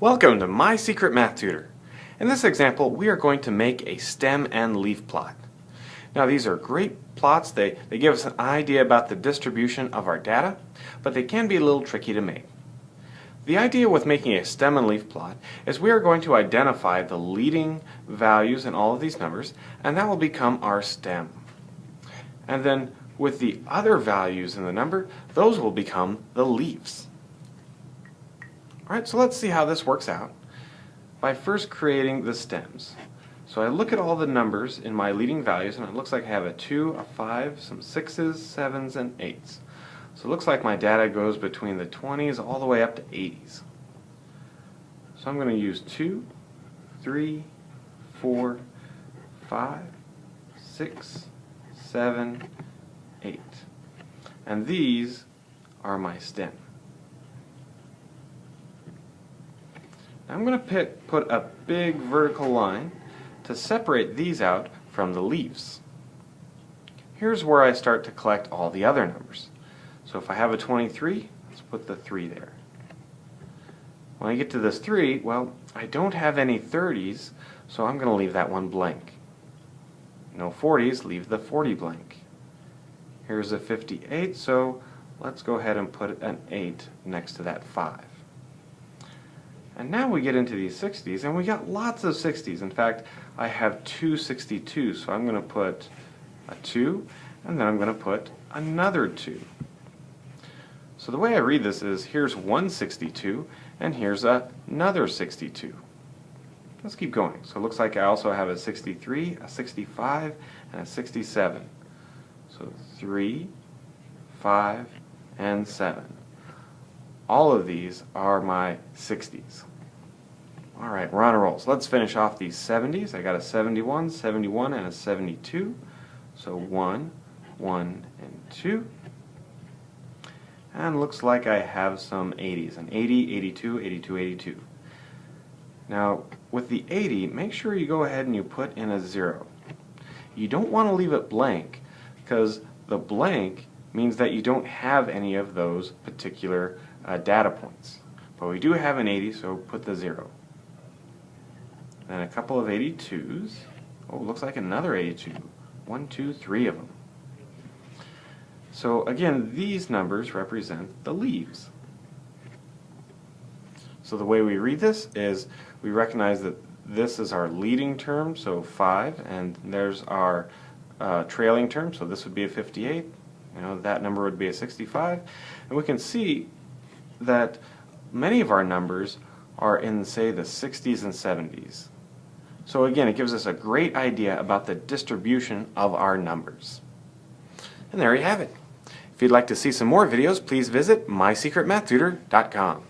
Welcome to My Secret Math Tutor. In this example, we are going to make a stem and leaf plot. Now these are great plots. They give us an idea about the distribution of our data, but they can be a little tricky to make. The idea with making a stem and leaf plot is we are going to identify the leading values in all of these numbers, and that will become our stem. And then with the other values in the number, those will become the leaves. Alright, so let's see how this works out by first creating the stems. So I look at all the numbers in my leading values, and it looks like I have a 2, a 5, some 6s, 7s, and 8s. So it looks like my data goes between the 20s all the way up to 80s. So I'm going to use 2, 3, 4, 5, 6, 7, 8. And these are my stem. I'm going to put a big vertical line to separate these out from the leaves. Here's where I start to collect all the other numbers. So if I have a 23, let's put the 3 there. When I get to this 3, well, I don't have any 30s, so I'm going to leave that one blank. No 40s, leave the 40 blank. Here's a 58, so let's go ahead and put an 8 next to that 5. And now we get into these 60s, and we got lots of 60s. In fact, I have 2 62s, so I'm going to put a 2, and then I'm going to put another 2. So the way I read this is, here's one 62, and here's another 62. Let's keep going. So it looks like I also have a 63, a 65, and a 67. So 3, 5, and 7. All of these are my 60s. Alright, we're on a roll. So let's finish off these 70s. I got a 71, 71, and a 72. So 1, 1, and 2. And looks like I have some 80s. An 80, 82, 82, 82. Now, with the 80, make sure you go ahead and you put in a 0. You don't want to leave it blank, because the blank means that you don't have any of those particular data points. But we do have an 80, so put the 0. Then a couple of 82s. Oh, looks like another 82. 1, 2, 3 of them. So again, these numbers represent the leaves. So the way we read this is we recognize that this is our leading term, so 5, and there's our trailing term, so this would be a 58. That number would be a 65. And we can see that many of our numbers are in, say, the 60s and 70s. So again, it gives us a great idea about the distribution of our numbers. And there you have it. If you'd like to see some more videos, please visit mysecretmathtutor.com.